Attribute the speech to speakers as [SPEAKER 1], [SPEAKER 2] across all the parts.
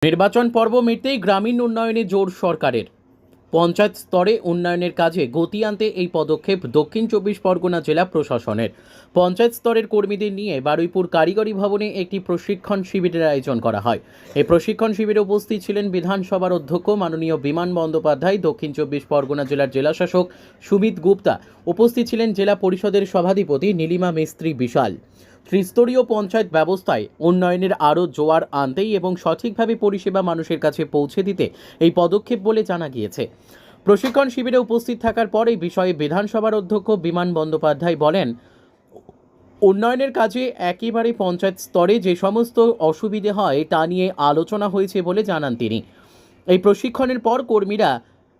[SPEAKER 1] নির্বাচন পর্ব মিটতেই গ্রামীণ উন্নয়নে জোর সরকারের। পঞ্চায়েত স্তরে উন্নয়নের কাজে গতি আনতে এই পদক্ষেপ দক্ষিণ চব্বিশ পরগনা জেলা প্রশাসনের। পঞ্চায়েত স্তরের কর্মীদের নিয়ে বারুইপুর কারিগরি ভবনে একটি প্রশিক্ষণ শিবিরের আয়োজন করা হয়। এই প্রশিক্ষণ শিবিরে উপস্থিত ছিলেন বিধানসভার অধ্যক্ষ মাননীয় বিমান বন্দ্যোপাধ্যায়, দক্ষিণ চব্বিশ পরগনা জেলার জেলাশাসক সুমিত গুপ্তা, উপস্থিত ছিলেন জেলা পরিষদের সভাধিপতি নীলিমা মিস্ত্রি বিশাল। ত্রিস্তরীয় পঞ্চায়েত ব্যবস্থায় উন্নয়নের আরও জোয়ার আনতেই এবং সঠিকভাবে পরিষেবা মানুষের কাছে পৌঁছে দিতে এই পদক্ষেপ বলে জানা গিয়েছে। প্রশিক্ষণ শিবিরে উপস্থিত থাকার পর এই বিষয়ে বিধানসভার অধ্যক্ষ বিমান বন্দ্যোপাধ্যায় বলেন, উন্নয়নের কাজে একেবারে পঞ্চায়েত স্তরে যে সমস্ত অসুবিধে হয় তা নিয়ে আলোচনা হয়েছে বলে জানান তিনি। এই প্রশিক্ষণের পর কর্মীরা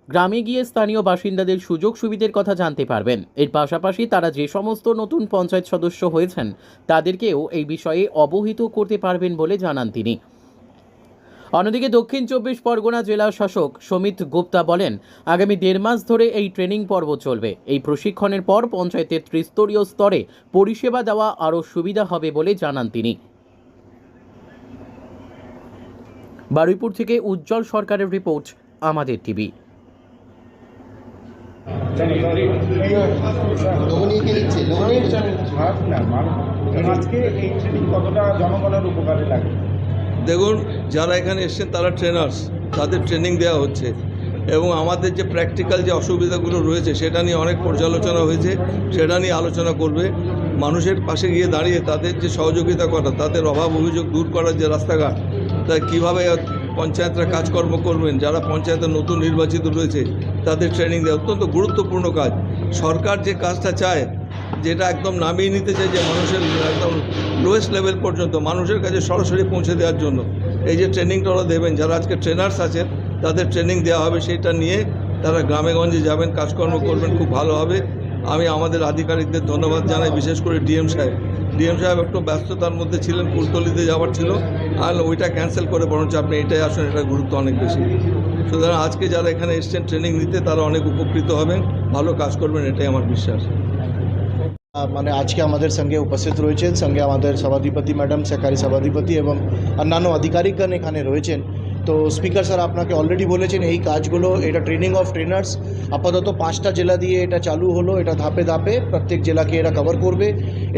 [SPEAKER 1] গ্রামে গিয়ে স্থানীয় বাসিন্দাদের সুযোগ সুবিধার কথা জানতে পারবেন। এর পাশাপাশি তারা যে সমস্ত নতুন পঞ্চায়েত সদস্য হয়েছেন তাদেরকেও এই বিষয়ে অবহিত করতে পারবেন বলে জানান তিনি। অন্যদিকে দক্ষিণ চব্বিশ পরগনা জেলা শাসক সুমিত গুপ্তা বলেন, আগামী 1.5 মাস ধরে এই ট্রেনিং পর্ব চলবে। এই প্রশিক্ষণের পর পঞ্চায়েতের ত্রিস্তরীয় স্তরে পরিষেবা দেওয়া আরও সুবিধা হবে বলে জানান তিনি। বারুইপুর থেকে উজ্জ্বল সরকারের রিপোর্ট, আমাদের টিভি।
[SPEAKER 2] দেখুন, যারা এখানে এসছেন তারা ট্রেনার্স, তাদের ট্রেনিং দেওয়া হচ্ছে এবং আমাদের যে প্র্যাকটিক্যাল যে অসুবিধাগুলো রয়েছে সেটা নিয়ে অনেক পর্যালোচনা হয়েছে, সেটা নিয়ে আলোচনা করবে। মানুষের পাশে গিয়ে দাঁড়িয়ে তাদের যে সহযোগিতা করা, তাদের অভাব অভিযোগ দূর করার যে রাস্তাঘাট, তা কীভাবে পঞ্চায়েতরা কাজকর্ম করবেন, যারা পঞ্চায়েতের নতুন নির্বাচিত রয়েছে তাদের ট্রেনিং দেওয়া অত্যন্ত গুরুত্বপূর্ণ কাজ। সরকার যে কাজটা চায়, যেটা একদম নামিয়ে নিতে চাই, যে মানুষের একদম লোয়েস্ট লেভেল পর্যন্ত মানুষের কাছে সরাসরি পৌঁছে দেওয়ার জন্য এই যে ট্রেনিংটা ওরা দেবেন, যারা আজকে ট্রেনার্স আছেন তাদের ট্রেনিং দেওয়া হবে, সেটা নিয়ে তারা গ্রামে গঞ্জে যাবেন, কাজকর্ম করবেন, খুব ভালো হবে। আমি আমাদের আধিকারিকদের ধন্যবাদ জানাই, বিশেষ করে ডিএম সাহেব একটু ব্যস্ততার মধ্যে ছিলেন, কুলতলিতে যাওয়ার ছিল, আর ওইটা ক্যান্সেল করে বরঞ্চ আপনি এটাই আসুন, এটার গুরুত্ব অনেক বেশি। সুতরাং আজকে যারা এখানে এসছেন ট্রেনিং নিতে তারা অনেক উপকৃত হবেন, ভালো কাজ করবেন, এটাই আমার বিশ্বাস।
[SPEAKER 3] মানে আজকে আমাদের সঙ্গে উপস্থিত রয়েছেন, সঙ্গে আমাদের সভাধিপতি ম্যাডাম, সহকারী সভাধিপতি এবং অন্যান্য আধিকারিকগণ এখানে রয়েছেন। তো স্পিকার স্যার আপনাকে অলরেডি বলেছেন এই কাজগুলো, এটা ট্রেনিং অফ ট্রেনার্স আপাতত 5টা জেলা দিয়ে এটা চালু হলো। এটা ধাপে ধাপে প্রত্যেক জেলাকে এরা কভার করবে।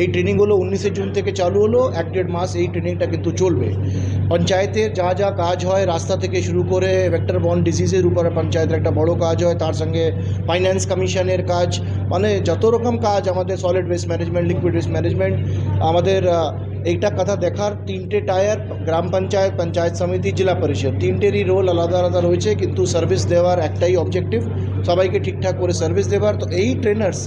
[SPEAKER 3] এই ট্রেনিংগুলো 19 জুন থেকে চালু হলো, 1.5 মাস এই ট্রেনিংটা কিন্তু চলবে। পঞ্চায়েতের যা যা কাজ হয়, রাস্তা থেকে শুরু করে ভেক্টর বর্ন ডিজিজের উপরে পঞ্চায়েতের একটা বড় কাজ হয়, তার সঙ্গে ফাইন্যান্স কমিশনের কাজ, মানে যত রকম কাজ আমাদের solid waste management, liquid waste management, আমাদের এইটা কথা দেখার 3টে টায়ার, গ্রাম পঞ্চায়েত, পঞ্চায়েত সমিতি, জেলা পরিষদ, 3টেরই রোল আলাদা আলাদা রয়েছে, কিন্তু সার্ভিস দেওয়ার একটাই অবজেক্টিভ, সবাইকে ঠিকঠাক করে সার্ভিস দেওয়ার। তো এই ট্রেনার্স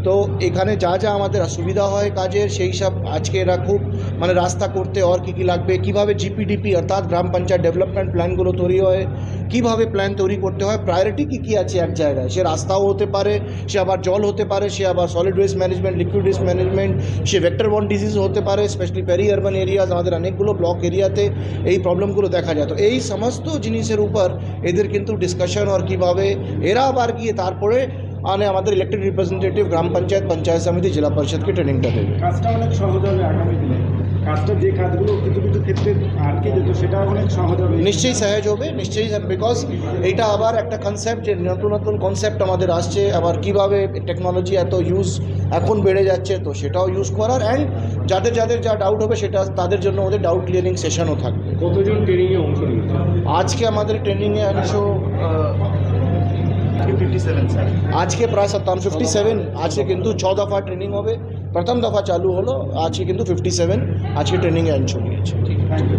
[SPEAKER 3] তো এখানে যা যা আমাদের অসুবিধা হয় কাজের, সেই সব আজকে এরা খুব মানে রাস্তা করতে আর কী লাগবে, কীভাবে জিপিডিপি অর্থাৎ গ্রাম পঞ্চায়েত ডেভেলপমেন্ট প্ল্যানগুলো তৈরি হয়, কীভাবে প্ল্যান তৈরি করতে হয়, প্রায়োরিটি কী আছে এক জায়গায়, সে রাস্তাও হতে পারে, সে আবার জল হতে পারে, সে আবার solid waste management, liquid waste management, সে ভেক্টর বর্ন ডিজিজ হতে পারে, স্পেশালি পেরি আরবান এরিয়াজ, আমাদের অনেকগুলো ব্লক এরিয়াতে এই প্রবলেমগুলো দেখা যায়। তো এই সমস্ত জিনিসের উপর এদের কিন্তু ডিসকাশন, আর কীভাবে এরা আবার গিয়ে তারপরে আমাদের ইলেক্টেড রিপ্রেজেন্টেটিভ গ্রাম পঞ্চায়েত, পঞ্চায়েত সমিতি, জেলা পরিষদকে ট্রেনিংটা দেবে।
[SPEAKER 4] কাজটা অনেক সহজ হবে আগামী দিনে। কাজটা যে কাজগুলো কিছু কিছু ক্ষেত্রে আটকে যেত সেটা অনেক সহজ হবে,
[SPEAKER 3] নিশ্চয়ই সহজ হবে, নিশ্চয়ই, বিকজ এইটা আবার একটা কনসেপ্ট, যে নতুন নতুন কনসেপ্ট আমাদের আসছে, আবার কীভাবে টেকনোলজি এত ইউজ এখন বেড়ে যাচ্ছে, তো সেটাও ইউজ করার, অ্যান্ড যাদের যাদের যা ডাউট হবে সেটা তাদের জন্য ওদের ডাউট ক্লিয়ারিং সেশনও থাকবে।
[SPEAKER 4] কতজন ট্রেনিংয়ে অংশ নিয়েছে
[SPEAKER 3] আজকে আমাদের ট্রেনিংয়ে আজকে প্রায় 57 আজকে কিন্তু 6 দফা ট্রেনিং হবে। প্রথম দফা চালু হলো, আজকে কিন্তু 57 আজকে ট্রেনিংয়ে অংশ নিয়েছে। Thank you.